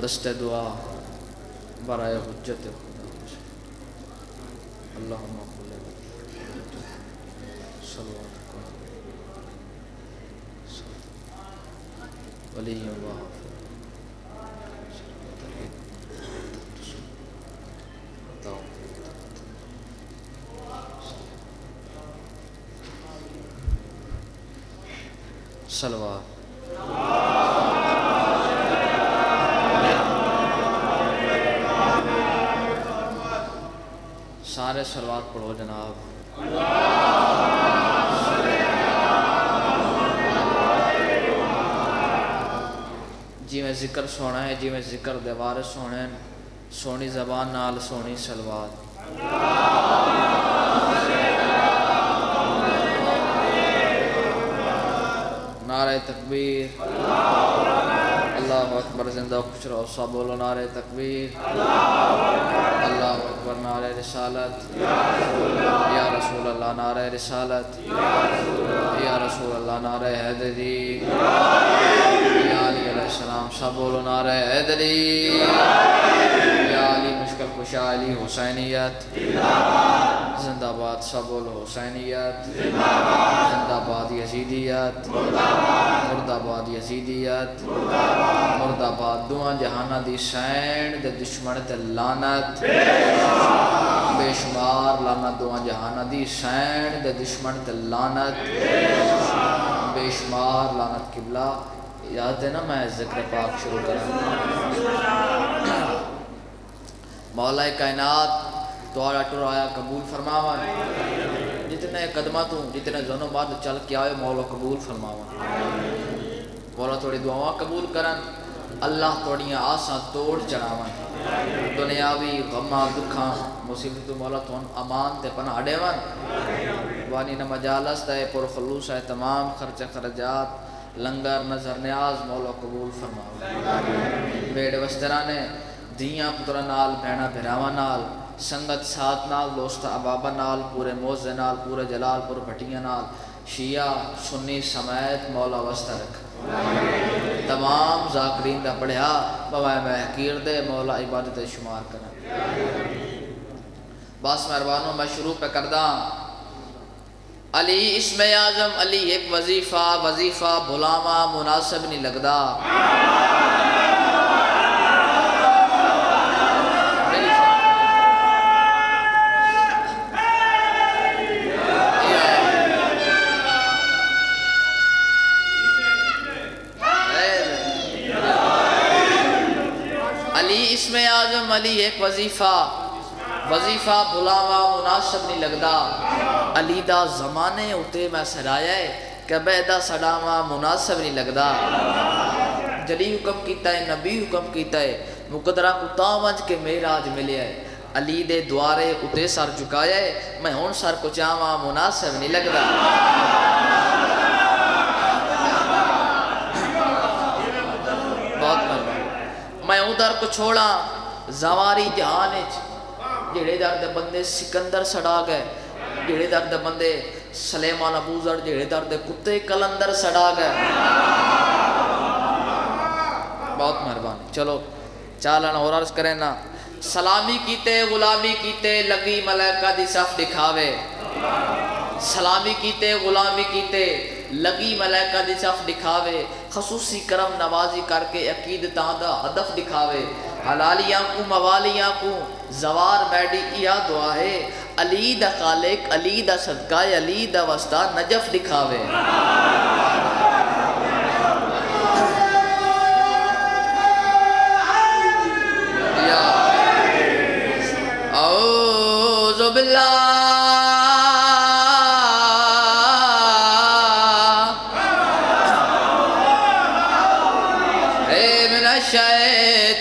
دست دعا برائے حجت خدا اللہم قل صلوات ولی اللہ صلوات سارے صلوات پڑھو جناب جی میں ذکر سونا ہے جی میں ذکر دیوار سونے سونی زبان نال سونی صلوات نعرہ تکبیر اللہ اکبر زندہ خوش رہو سب بولو نعرہ تکبیر اللہ اکبر نعرہ رسالت یا رسول اللہ نعرہ رسالت یا رسول اللہ نعرہ حیدری یا علی علیہ السلام سب بولو نعرہ حیدری یا علی مشکل کشا علی حسینیت زندہ باد سب بولو حسینیت زندہ باد یزیدیت مرد آباد یزیدیت مرد آباد دوہاں جہانہ دی سین دے دشمن تے لانت بے شمار لانت دوہاں جہانہ دی سین دے دشمن تے لانت بے شمار لانت قبلہ یاد ہے نا میں ذکر پاک شروع کروں مولا کائنات تو آڑا ٹر آیا قبول فرماوا جتنے قدمہ تو جتنے زنوں بعد چل کے آئے مولا قبول فرماوا مولا توڑی دعاواں قبول کرن اللہ توڑیاں آساں توڑ چڑھاون دنیاوی غمہ دکھاں مصیبت مولا تو امان تے پناہ اڑیون وانی نہ مجالس تے پر خلوص ہے تمام خرچ خرجات لنگر نظر نیاز مولا قبول فرماوا بیڑ وسترانے دیاں پترہ نال بہنہ بھراوہ نال سنگت ساتھ نال دوست ابابہ نال پورے موزے نال پورے جلال پور بھٹیاں نال شیعہ سنی سمیت مولا وستہ رکھ تمام ذاکرین دا پڑھیا بوائے میں حقیر دے مولا عبادت شمار کرنا باس مہربانوں میں شروع پہ کردہ علی اسم اعظم علی ایک وظیفہ بھلاما مناسب نہیں لگدا اسم اعظم علی ایک وظیفہ بھلاوا مناسب نہیں لگدا علی دا زمانے اتے میں سرایا ہے کہ بیدہ سڑاوا مناسب نہیں لگدا جلی حکم کیتا ہے نبی حکم کیتا ہے مقدرہ کو تاونج کے میراج ملے ہے علی دے دوارے اتے سر جھکایا ہے میں ہون سر کو چاہواں مناسب نہیں لگدا بہت مربع میں ادھر کو چھوڑا زواری جہانچ جڑے درد بندے سکندر سڑا گئے جڑے درد بندے سلیمان ابوذر جڑے درد کتے کلندر سڑا گئے بہت مہربانی چلو چالن اور عرض کریں نا سلامی کیتے غلامی کیتے لگی ملائکہ دی صف دکھاوے سلامی کیتے غلامی کیتے لگی ملائکہ دی صف دکھاوے خصوصی کرم نوازی کر کے عقید تاندہ ہدف دکھاوے حلالیاں کو موالیاں کو زوار بیڈی ایا دعا ہے علی دا خالق علی دا صدقہ علی دا وسطہ نجف دکھاوے اعوذ باللہ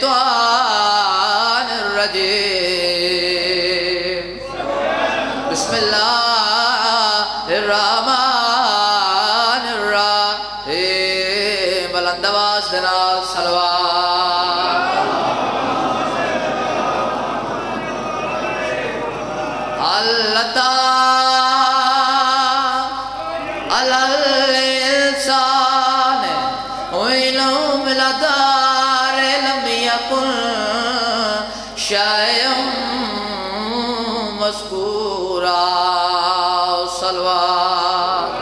الشیطان الرجیم بسم اللہ الرحمن الرحیم بلند آواز دنال صلوات اللہ تعالی الانسان ویلو ملدار لم یکن पूरा सलवार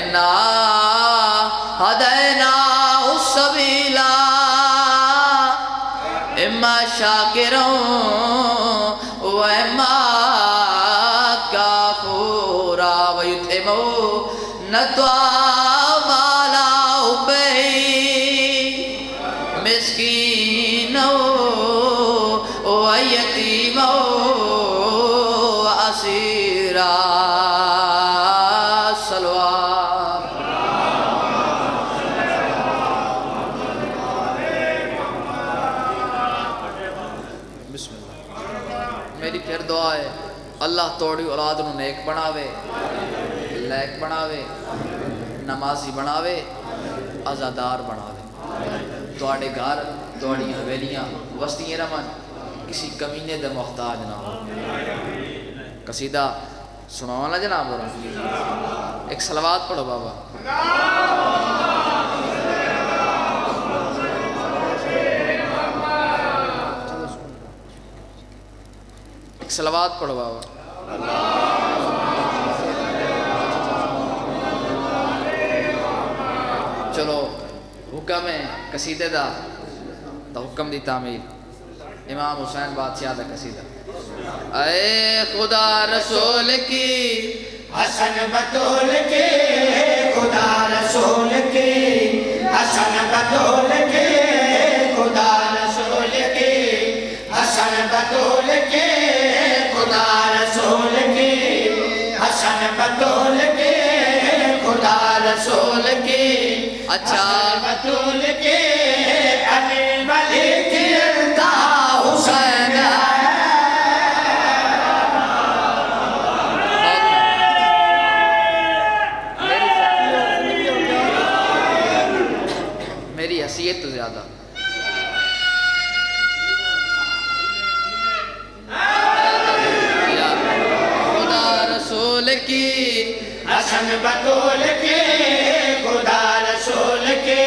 इन्ना हदैना उस्सबीला इम्मा शाकिरों व इम्मा काफूरा वयुतिमो नत्वा माला उपई मिस्कीनो व यतीमो व असीरा सलवार मेरी फिर दुआ है अल्लाह तोड़ी औलाद नूं नेक बनावे लैक बनावे नमाजी बनावे आज़ादार बनावे तुहाडे घर तुहाडियां हवेलियां वस्तियां रहन किसी कमीने दे मुहताज ना हो कसीदा सुनाओ ना जनाब एक सलवात पढ़ो बाबा सलवात पढ़ो बाबा चलो हुक्म है कसीदे दा तो हुक्म दी तामील इमाम हुसैन बादशाह दा कसीदा ऐ खुदा रसूल की हसन बतौल के खुदा रसूल के हसन बतौल के खुदा रसूल के हसन बतौल के खुदा रसूल के हसन बतौल के खुदा रसूल के अच्छा बतौल के अली मलिक इंतहा हुसैन मेरी हैसियत तो ज्यादा खुदा रसूल की हसन बतौल के खुदा रसूल के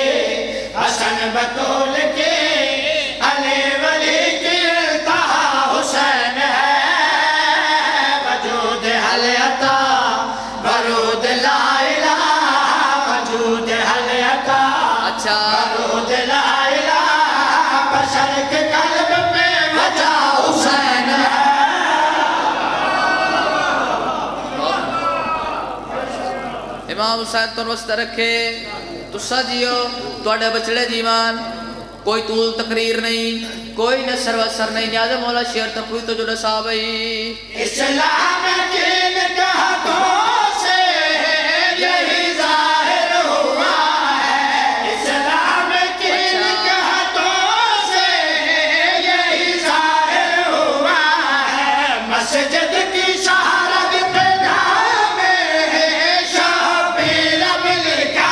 हसन बतौल के अली वली की इंतहा हुसैन है वजूद हल अता बरूद ला इलाहा वजूद हल अता अच्छा बरूद ला इलाहा बशर के कल्ब पे वजह हुसैन है इमाम हुसैन तंदुरुस्त रखे तुसा जियो तुहाडे बचड़े जीवन कोई तूल तकरीर नहीं कोई नसर वसर नहीं न्याज़ मौला शेर तकवी तो जो नसा भाई इस्लाम के निकाहों से यही जाहिर हुआ है इस्लाम के निकाहों से यही जाहिर हुआ है मस्जिद की शहरत पे नाम शबीर लिखा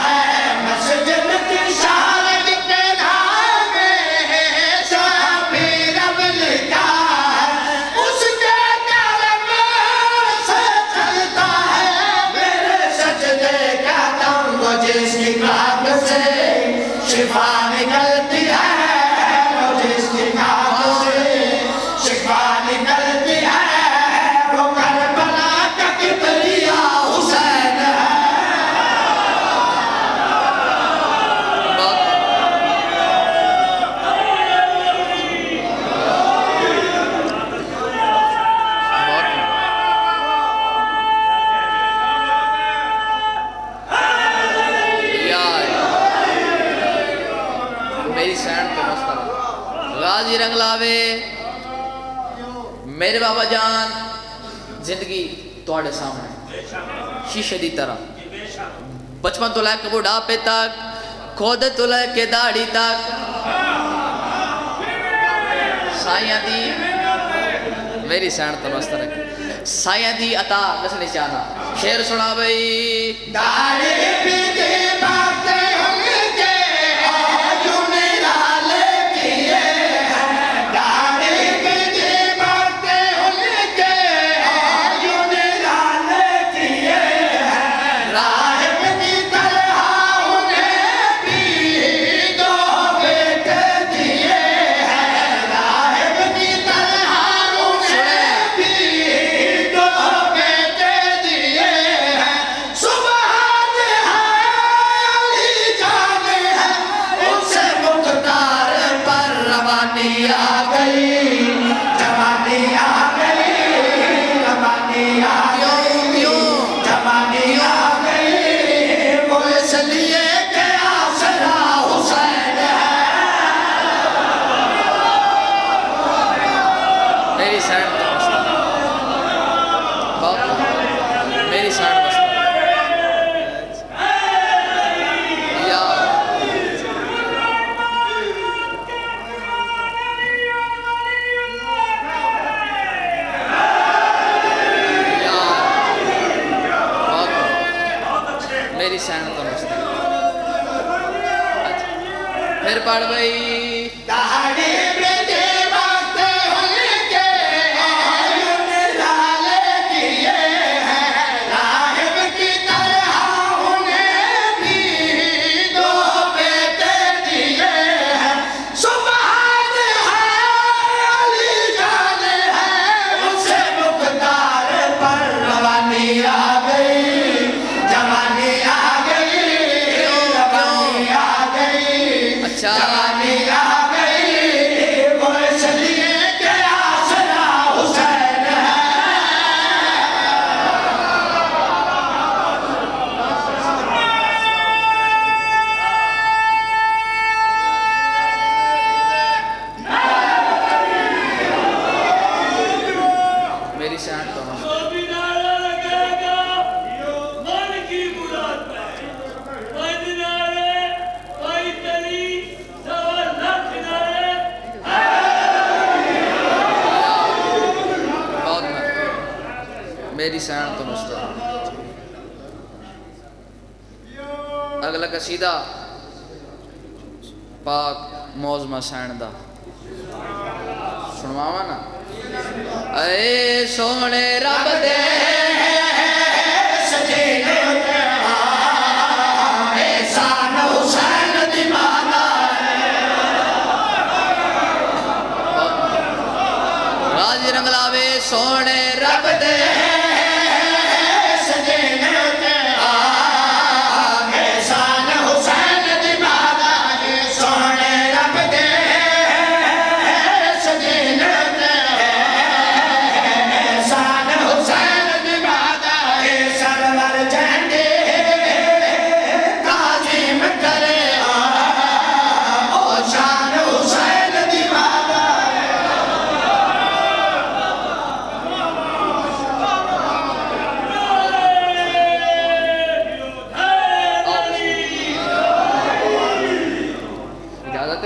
है मस्जिद की शहरत पे नाम शबीर लिखा है उसके कलम से चलता है मेरे सजदे का दम वो जिसकी खाक से शिफा निकलती है वो जिसकी खाक से शिफा निकलती है वो करबला का किबरिया हुसैन है मेरी सैन तो मस्त गाजी रंग लावे मेरे बाबा जान जिंदगी तुहाडे सामने शीशे दी तरह बचपन तो लैके बुढ़ापे तक खुद तो लैके दाढ़ी तक साइयां दी मेरी सैन तो मस्त रखे साइयां दी अता दसनी चाहना शेर सुना भाई दाढ़ी भी दे बातें होंगे आजुने लाले किए हैं दाढ़ी भी दे बातें होंगे आजुने लाले किए हैं राहिब की तरह उन्हें भी दो बेटे दिए हैं आ गई, जवानी आ गई, रवानी आ गई, जवानी आ गई, वो इसलिए के आसरा हुसैन है। मेरी साइड मेरी साइड मेरी सैन तो फिर पढ़ गई दहाड़ी में देवाते उनके आयुन लाले किए हैं, राहिब की तरह उन्हें भी दो बेटे दिए हैं। सुभान है अली जान है, उससे मुक़दार पर रवानी आ गई, जवानी आ गई, रवानी आ गई, अच्छा जवानी आ गई, वो इसलिए के आसरा हुसैन है। मेरी सैन तो मेरी सैन तो अगला कसीदा पाक मौजमा सैन दा सुनवावा ना। ऐ सोने रब दे सजीने एहसान हुसैन दी माना, राज रंगलावे सोने रब दे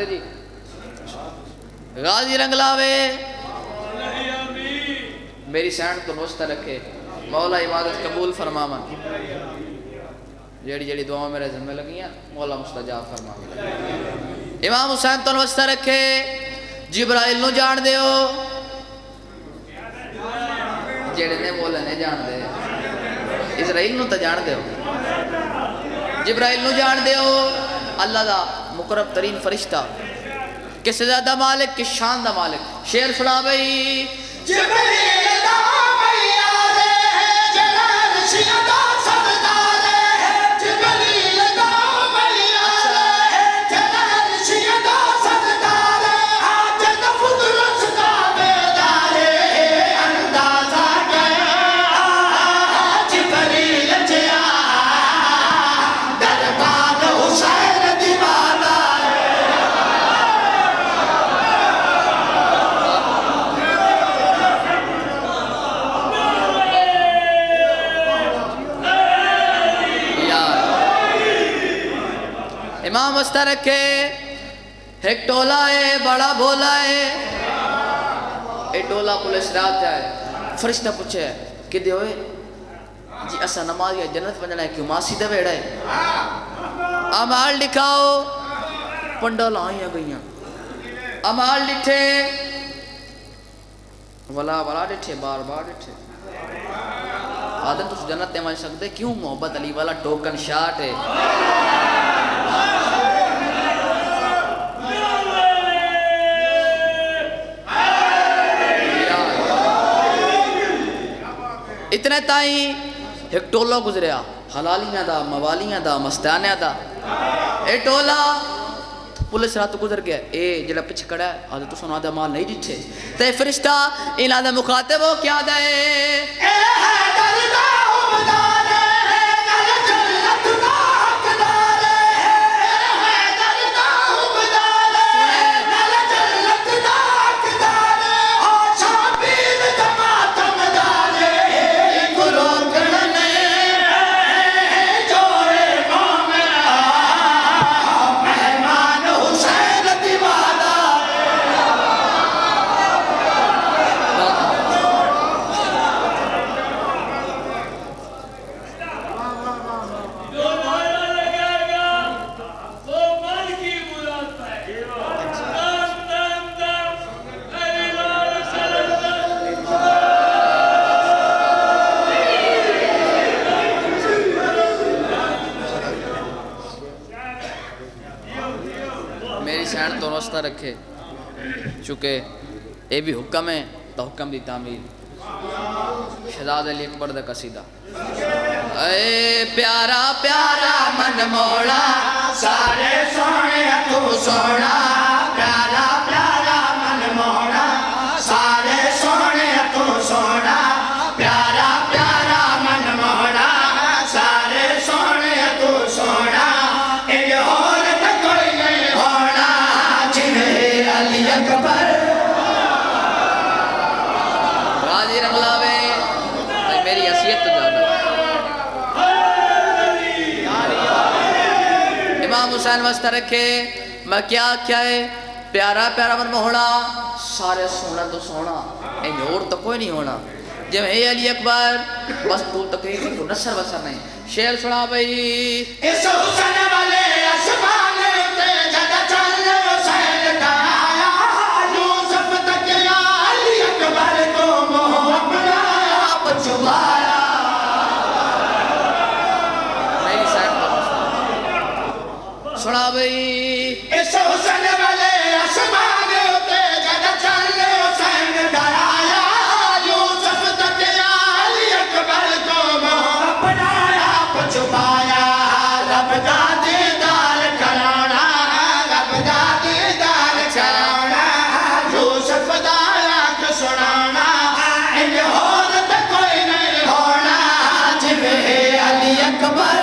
जी गाजी रंगलावे मेरी सैन तो नुस्त रखे, मौला इबादत कबूल फरमावन, जेड़ी जेड़ी दुआ मेरे ज़िम्मे लगियां मौला मुस्तजाब फरमावन। इमाम हुसैन तो नुस्त रखे, जिब्राइल नु जान दियो, जेड़े ने बोले ने जान दे, इजराइल नु तो जान दियो, जिब्राइल नु जान दियो, अल्लाह दा मुकरब तरीन फरिश्ता, किस ज़्यादा मालिक, किस शान दा मालिक। शेर सुना भाई जिब्रील दा मैया रे जलाल सियादा सरदार है, जिब्रील दा मैया रे जलाल सियादा सरदार है, हाजत कुदरत का बेदार है, अंदाजा गया जिब्रील जिया दरबार हुसैन दीवाना। इमाम वस्ता रखे, एक टोला है बड़ा भोला है, ए टोला पुलिस रात है, फरिश्ता पूछे कि दे होए जी असा नमाज या जन्नत वंजना है, क्यों मासी दे वेड़ा है, अमाल दिखाओ, पंडल आईया गईया, अमाल दिखे वला वला दिखे, बार बार दिखे, आदम तुस जन्नत ते वन सकते क्यों, मोहब्बत अली वाला टोकन शाट है। इतने ताई एक टोला गुजरिया, हलालियां दा, मवालियां दा, मस्तानियां दा, ए टोला पुलिस रात गुजर गया ए जड़ा पिछ खड़ा है आज तो सुना दा माल नहीं दिखे ते फरिश्ता इना दा मुखातिब हो क्या दे ए है दरदा उमदार है कल जन्नत दा हकदार है दरदा उमदार है कल जन्नत दा हकदार ओ शाबीर जमात मदार है गुरु करने जोरे मोमे मेहमान हुसैन दीवाना मेरी सैन तो रास्ता रखे चूँकि ये भी हुक्म है तो हुक्म की तामील शहजाद अली अकबर दा कसीदा ए प्यारा प्यारा मन मोड़ा सारे सोने तू सोना प्यारा प्यारा मन मोहना सारे सोने तू सोना प्यारा प्यारा मन मोहना सारे सोने तू सोना इन और तो कोई नहीं होना जिन्हें अली अकबर गाजी रंगलावे भाई मेरी हैसियत तो ज़्यादा इमाम हुसैन वास्ता रखे मैं क्या क्या है प्यारा प्यारा मन मोहना सारे सोना तो सोना इन और तो कोई नहीं होना जब हे अली अकबर बस तू तकरीर को नसर बसर नहीं शेर सुना भाई इस हुसैन वाले आसमान पे जब चल हुसैन का आया यूसुफ तक या अली अकबर को मोह अपना आप छुपाया मेरी साइड पर सुना भाई इस हुसैन वाले आसमान पे जब चल हुसैन का आया यूसुफ तक या अली अकबर को मोह अपना आप छुपाया रब का दीदार कराना रब का दीदार कराना यूसुफ दा आख सुनाना इन होर ते कोई नहीं होना जिवें अली अकबर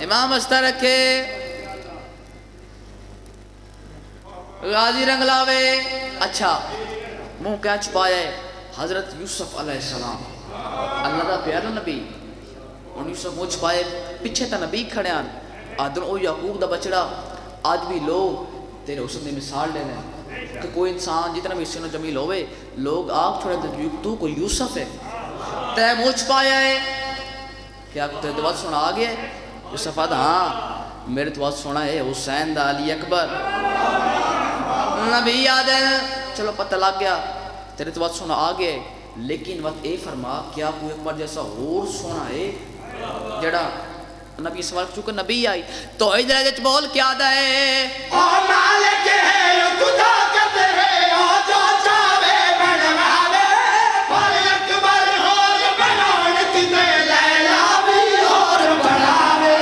इमाम हस्ता रखे गाजी रंग लावे अच्छा मुंह क्या छुपाया है हजरत यूसुफ अलैहिस्सलाम अल्लाह दा प्यारा नबी उन यूसुफ मुंह छुपाए पीछे तो नबी खड़े हैं आदम ओ याकूब दा बचड़ा आज भी लोग तेरे हुस्न दी मिसाल ले लें कि कोई इंसान जितना भी हसीन जमील होवे लोग आग छोड़े तो तू कोई यूसुफ है तै मुंह छुपाया है क्या तेरे तो बात सुना आ गया यूसुफ आदा हाँ मेरे तो बात सुना है हुसैन दा अली अकबर नबी याद है चलो पता लग गया तेरे तो बात सुना आ गया लेकिन वक्त ए फरमा क्या कोई अकबर जैसा और सोना है जड़ा नबी सवाल चूंकि नबी आई तो इधर बोल क्या दा है ओ मालिक है खुदा कहते हैं ओ जो चाहे बनवावे पर अकबर और बनाने किते लैला भी और बनावे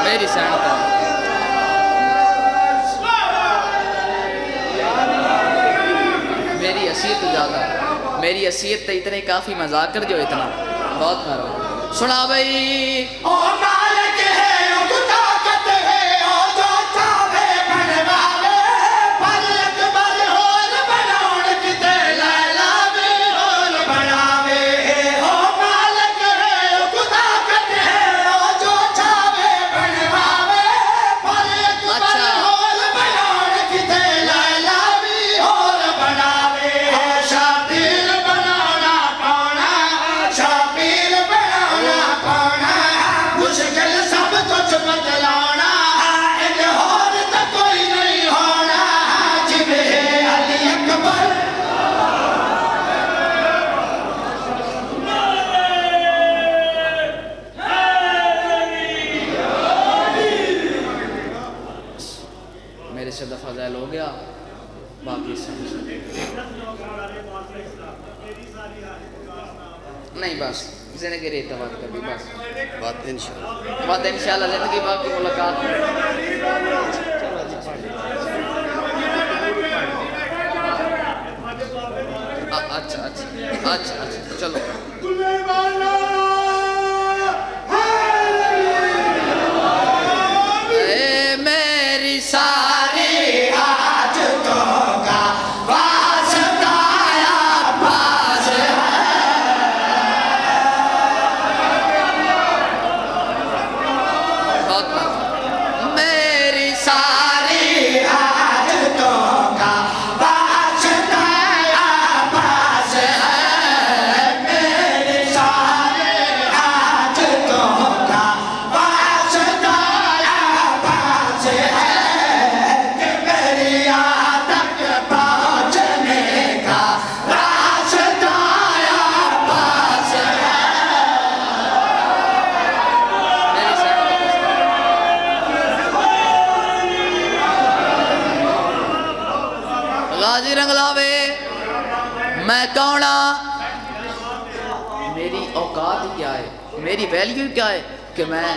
मेरी सैन मेरी हसीयत ज़्यादा मेरी हसीयत तो इतने काफ़ी मजाक कर जो इतना बहुत मारो सुना भाई ओ मालिक है खुदा कहते हैं ओ जो चाहे बनवावे पर अकबर और बनाने किते लैला भी और बनावे ओ मालिक है खुदा कहते हैं ओ जो चाहे बनवावे पर अकबर और बनाने किते लैला भी और बनावे शाबीर बनाना पाना शाबीर बनाना पाना نہیں بس زندگی رہتا بات کر بھی بس بات انشاءاللہ بات انشاءاللہ زندگی باقی ملاقات اچھا اچھا اچھا اچھا چلو اے میری ساری حاجتوں کا واسطہ عباس میری ساری حاجتوں کا واسطہ عباس ہے میری ساری حاجتوں کا واسطہ عباس ہے کبریا تک پہنچنے کا راستہ عباس ہے غازی رنگلاوے میں کونہ میری اوقات کیا ہے میری ویلیو کیا ہے کہ میں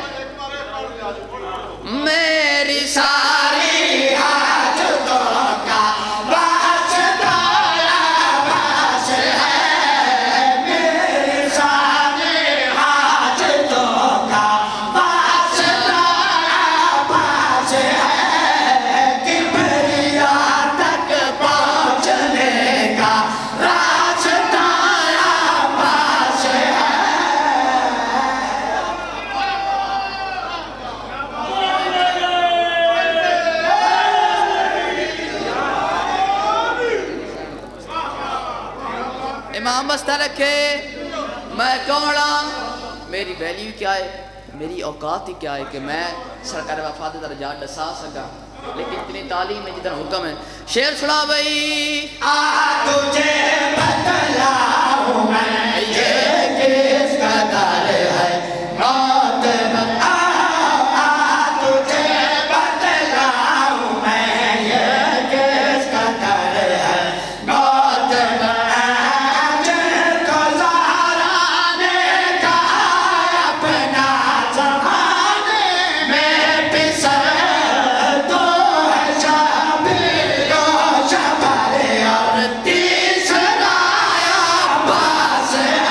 میری ساری حاجتوں کا واسطہ عباس ہے میری ساری حاجتوں کا واسطہ عباس ہے کبریا تک پہنچنے کا راستہ عباس ہے امام بستہ رکھے میں کونہ میری ویلیو کیا ہے میری اوقات ہی کیا ہے کہ میں سرکار وفات درجات ڈسا سکا لیکن اتنی تعلیم ہے جتنا حکم ہے شعر سنا بھئی تجھے بتلاؤں میں یہ کس قدر ہے موت تجھے بتلاؤں میں یہ کس قدر ہے موت جن کو زہرا نے کہا اپنا زمانے میں پسر تو ہے شبیر و شبر اور تیسرا عباس ہے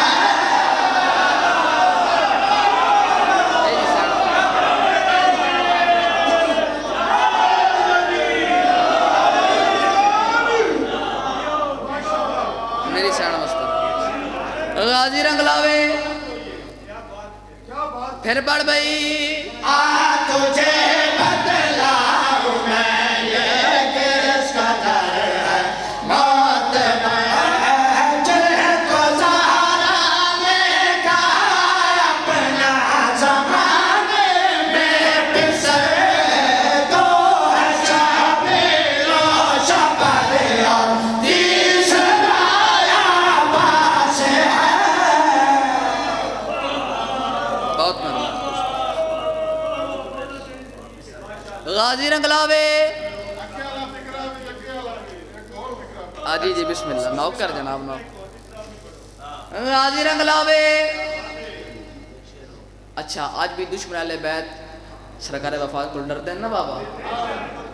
میری سینہ مستر غازی رنگلاوے پھر پڑھ بھئی تجھے بتلاؤں میں یہ کس قدر ہے موت جن کو زہرا نے کہا اپنا زمانے میں پسر تو ہے شبیر و شبر اور تیسرا عباس ہے بہت مہربان غازی رنگلاوے جی جی بسم اللہ نوکر جناب نوکر غازی رنگلاوے اچھا آج بھی دشمن اہل بیت سرکار وفات کو ڈرتے ہیں نا بابا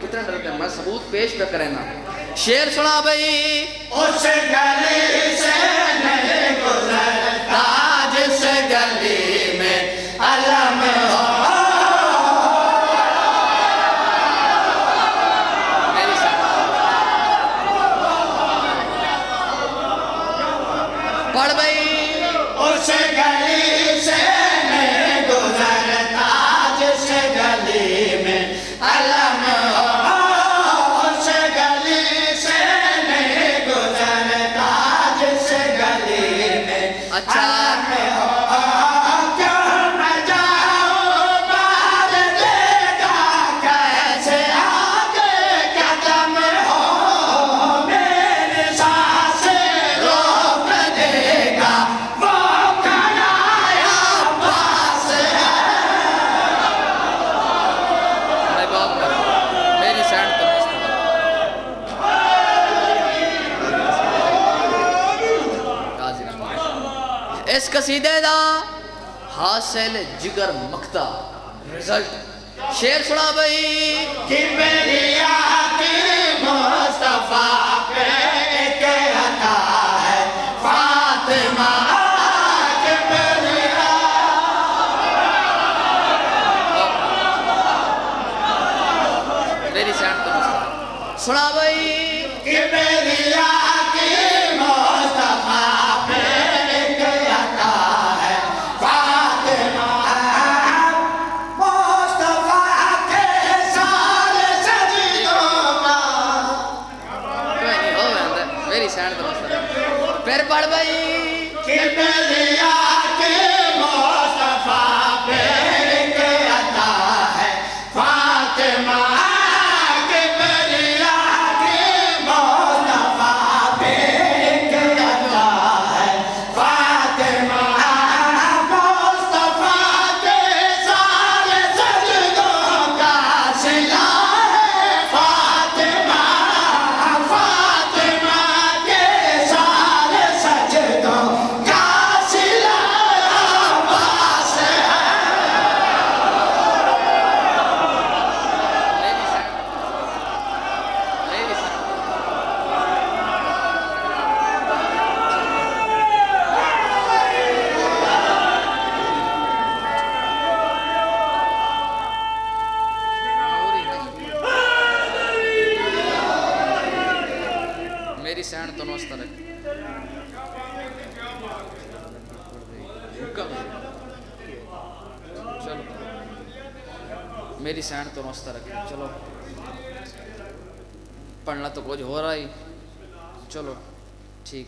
کتنا ڈرتے ہیں میں ثبوت پیش پہ کریں نا شعر سنا بھئی اس گلی سے نہیں گزرتا جس گلی میں علم ہو پڑھ بھئی اس گلی سے نہیں گزرتا جس گلی میں علم ہو اس گلی سے نہیں گزرتا جس گلی میں علم ہو کیوں نہ جاؤں بعد دے گا کیسے آگے قدم ہو میری سانس روک دے گا وہ کھڑا عباس ہے میری سینڈ تو اس قصیدے دا حاصل جگر مقطع رزلٹ شیر سنا بھئی کبریا کی مصطفیٰ پہ ایک عطا ہے فاطمہ کبریا میری سینڈ تو سنا بھئی کبریا کی مصطفیٰ پہ ایک عطا ہے فاطمہ مصطفیٰ کے سارے سجدوں کا کوئی نہیں ہو گیا میری سینڈ تو پھر پڑھ بھئی کبریا کی مصطفیٰ پہ ایک عطا ہے فاطمہ کبریا کی مصطفیٰ پہ ایک عطا ہے فاطمہ مصطفیٰ کے سارے سجدوں کا صلہ ہے فاطمہ فاطمہ کے سارے سجدوں کا صلہ عباس ہے میری سینڈ میری سینڈ تو نوستہ رکھ چلو میری سینڈ تو نوستہ رکھ چلو پڑھنا تو کچھ ہو رہا ہی چلو ٹھیک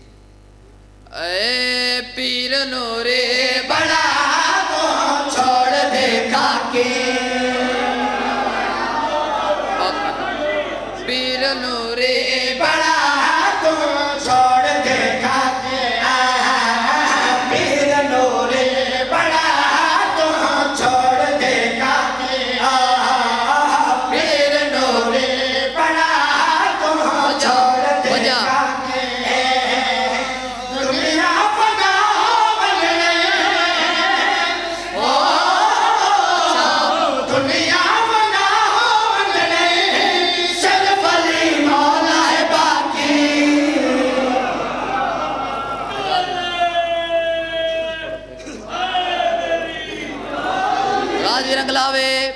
اے پیر نورے بڑا تو چھوڑ دے کاکے پیر نورے بڑا تو چھوڑ دے کاکے پیر نورے بڑا تو چھوڑ دے کاکے پیر نورے بڑا تو چھوڑ دے وجہ کاکے دنیا فنا بنے دنیا فنا بنے صرف علی مولا ہے باقی غازی رنگ لاوے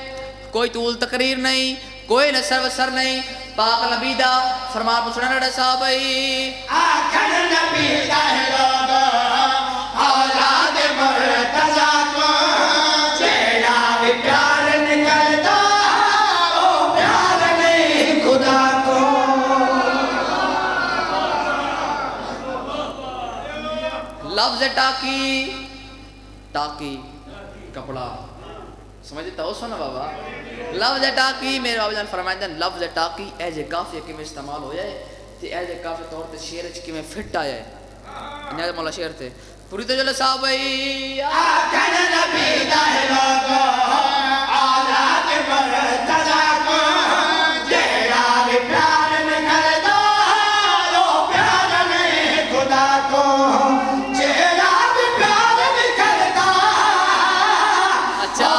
کوئی طول تقریر نہیں کوئی نصر و سر نہیں پاک نبی دا فرمان پسنا رڑا صاحب آکھن نبی دا ہے لوگ اولاد مرتضی کو جیڑا بھی پیار نکلتا وہ پیار نہیں خدا کو لفظ ٹاکی ٹاکی کپڑا سمجھتا ہو سونا بابا لفظ ٹاکی میرے بابا جان فرمائیں دن لفظ ٹاکی ایجے کافی کی میں استعمال ہو جائے تی ایجے کافی طور تے شیر کی میں فٹ آیا ہے انہیں مولا شیر تھے پوری تو جلے صاحب بھائی آکھن نبی دا ہے لوگ اولاد مرتضی کو جیڑا بھی پیار نکلتا وہ پیار نہیں خدا کو جیڑا بھی پیار نکلتا اچھا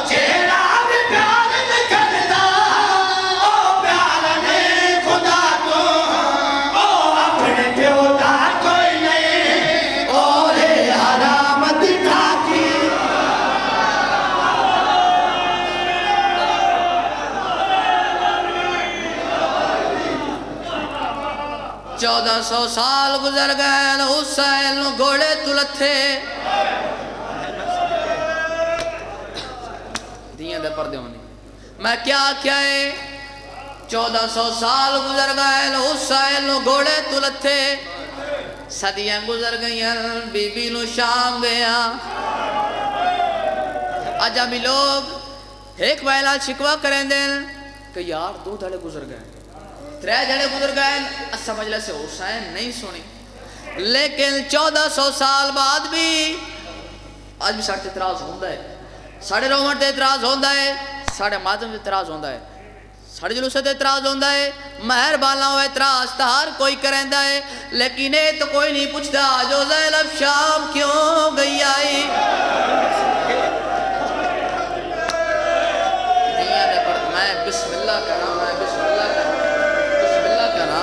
جیڑا بھی پیار نکلتا وہ پیار نہیں خدا کو وہ اپنے پیو دا کوئی نہیں اور حرام دکھا کی 1400 سال گزر گئے حسین نو گھوڑے تلتھے دیئے دے پردے ہونی میں کیا ہے 1400 سال گزر گئے حسین نو گھوڑے تلتھے صدیاں گزر گئیں بی بی نو شام گیا آجا بھی لوگ ایک بائلہ شکوا کریں دیں کہ یار 2 دھڑے گزر گئے 3 دھڑے گزر گئے اسا مجلس سے حسین نہیں سنی لیکن 1400 سال بعد بھی آج بھی ساڑھتے اعتراض ہوندہ ہے ساڑھے رومٹ دے اعتراض ہوندہ ہے ساڑھے مادم دے اعتراض ہوندہ ہے साढ़े जलूस से इतराज होता है, मेहरबाना हो इतराज तो हर कोई करेंदा है, लेकिन ये तो कोई नहीं पूछता जो ज़ैनब शाम क्यों गई आई। मैं बिस्मिल्लाह करा, मैं बिस्मिल्लाह करा, बिस्मिल्लाह करा।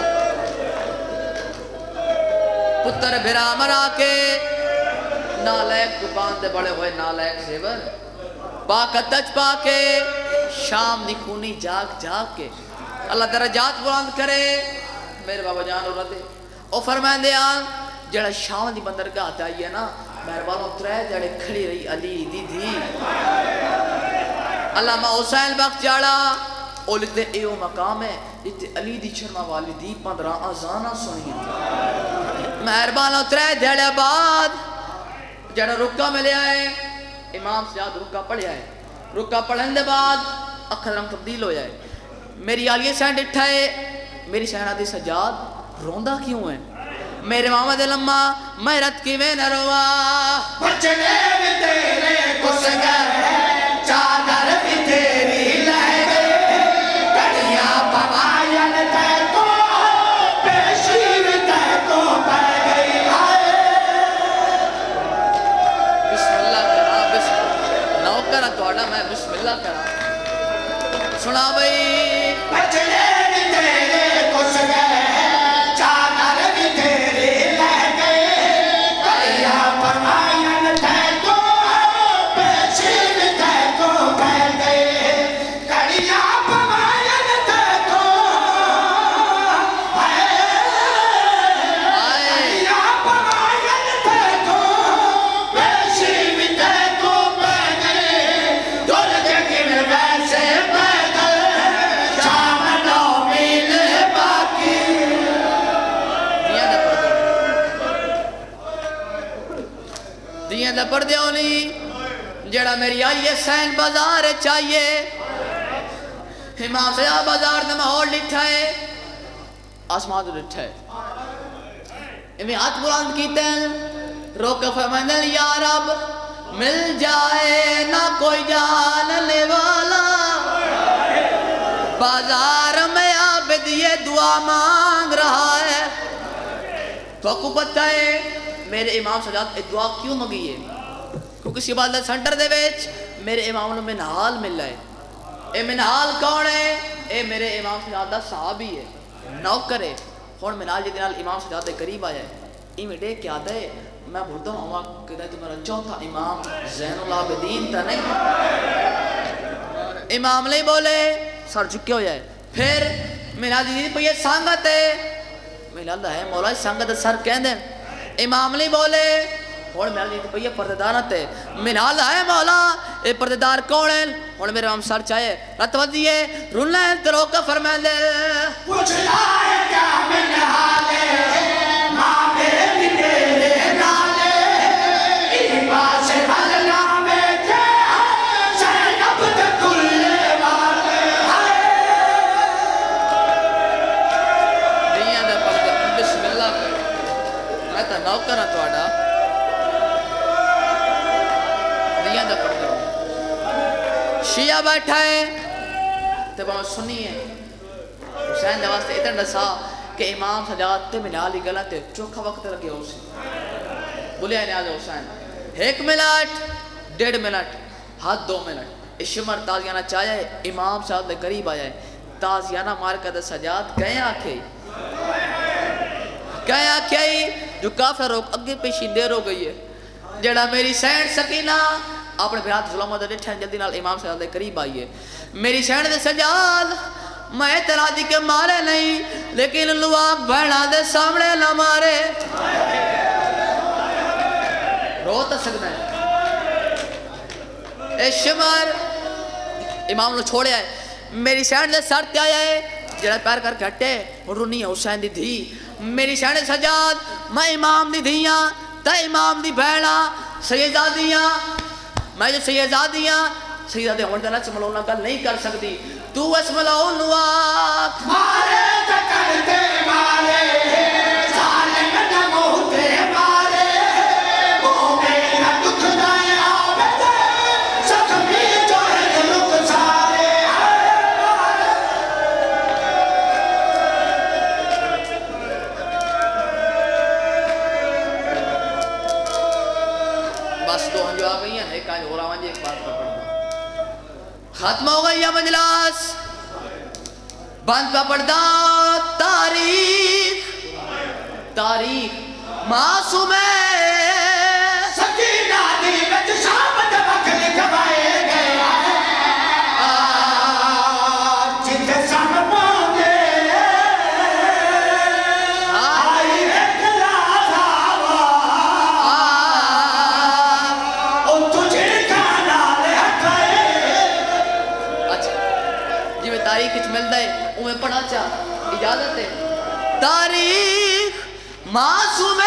पुत्र भिरा मरा के नालायक दुकान दे बड़े हुए नालायक सेवर बाकतच पाके शाम दी खूनी जाग जाग के अल्लाह दरजात बुलंद करे। मेरे बाबा जान और दे ओ फरमांदे आ जेड़ा शाम दी बंदरगाह ते आई है ना, मेहरबान त्रै जड़े खड़ी रही अली दी धी अल्लामा हुसैन बख्श जाड़ा ओ लिखदे एओ मकाम है जिथे अली दी शर्मा वाली दी 15 अजाना सुनियां। मेहरबान त्रै जड़े बाद जड़ा रुका मिले आए इमाम सजाद रुका पढ़िया है, रुका पढ़ने के बाद अखर रंग तब्दील हो जाए। मेरी आलिया सैन डिठा है, मेरी सैना दी सजाद रोंदा क्यों है? मेरे मामा दे लम्मा मैं रत की में न रोवा बचने भी तेरे कुसगर चादर भी तेरी लह गए कड़िया पवायन तै को पेशी भी तै को पड़ गई। बिस्मिल्लाह करा, बिस्मिल्लाह नौकर तोड़ा मैं बिस्मिल्लाह करा सुना भाई। बचने भी तेरे कुसगर चादर भी तेरी लह गए कड़िया पवायन तै को पेशी भी तै को पड़ गए कड़िया पवायन तै को कड़िया पवायन तै को पेशी भी तै को पड़ गए दुर के किन वैसे पैदल शाम 9 मील बाकी। दियां दा पर्दे होनी जेड़ा मेरी आइए सैन बाजार चाहिए इमाम सया बाजार दा माहौल लिठा है आसमान तो लिठा है इन्हें हाथ बुलंद कीते रोक फरमांदे या रब मिल जाए ना कोई जानने वाला बाजार में आबिद ये दुआ मांग रहा है। तो आपको पता है मेरे इमाम सजाद ये दुआ क्यों मंगी है? क्योंकि इबादत सेंटर दे विच मेरे इमाम नूं मिनहाल मिला है। ये मिनहाल कौन है? ये मेरे इमाम सजाद दा साहबी है, नौकर है। हुण मिनहाल जिहदे नाल इमाम सजाद दे करीब आया है इवें डे क्या दे मैं भुलदा होवां कि मेरा चौथा इमाम ज़ैनुल आबिदीन ता नहीं। इमाम नहीं बोले सर झुके हो जाए फिर मिनहाल दी पई संगत है मिनहाल दा है मौला संगत सर कहंदे इमाम नहीं बोले हुण मिनहाल दी पई पर्देदार ते मिनहाल है मौला ये पर्देदार कौन है? हुण मेरे इमाम सर चाहे रत वधिए रुला तरो का फरमांदे पूछ लाए क्या मिनहाल है मां मेरे तेरे नाले ई पास हल नामे के ज़ैनब दे कुल्ले वाले दियां दा पर्दा बिस्मिल्लाह मैं तो नौकर हां तुहाडा दियां दा पर्दा शिया बैठा है ते बाबा सुनिए हुसैन दे वास्ते इतना दसा कि इमाम सजाद ते मिनहाल दी गल ते चोखा वक्त लगे उसे बोलिया न्याज हुसैन 1 मिनट 1.5 मिनट हाथ 2 मिनट इशमर ताजियाना चाहे इमाम साहब दे करीब आया है ताजियाना मार कर सजाद कहे आखे जो काफिला रोक अगे पेशी देर हो गई है जेड़ा मेरी सैन सकीना अपने बिरात जुलमा दे ठहर जल्दी नाल इमाम साहब दे करीब आई है मेरी सैन दे सजाद मैं तरादी के मारे नहीं लेकिन लुआक भैणा दे सामने ना मारे रो तो सकता है ए शिमर इमाम नु छोड़े है मेरी सैन दे सर ते आया है जेड़ा पैर कर हटे रुनी हुसैन दी धी मेरी सैन सजाद मैं इमाम दी धियां ते इमाम दी भैणा सैयदादियां मैं जो सैयदादियां सैयदा होने का नच मलौना गल नहीं कर सकती तू इस मलौन मारे करते मारे जालिम न मोहते मारे मोहे न दुख दाए आवे सखमी जो है रुक सारे ختم ہو گئی مجلس بند پہ پڑھدا تاریخ تاریخ معصوم سکینہ دی وچ شام دا وقت لکھوائے گیا جتھے سن پاندے آئی ایک لازاوا او تجھے کھانا لے ہٹائے اچھا جی میں تاریخ کچھ مل دے انہیں پڑھا چاہ اجازت ہے تاریخ معصوم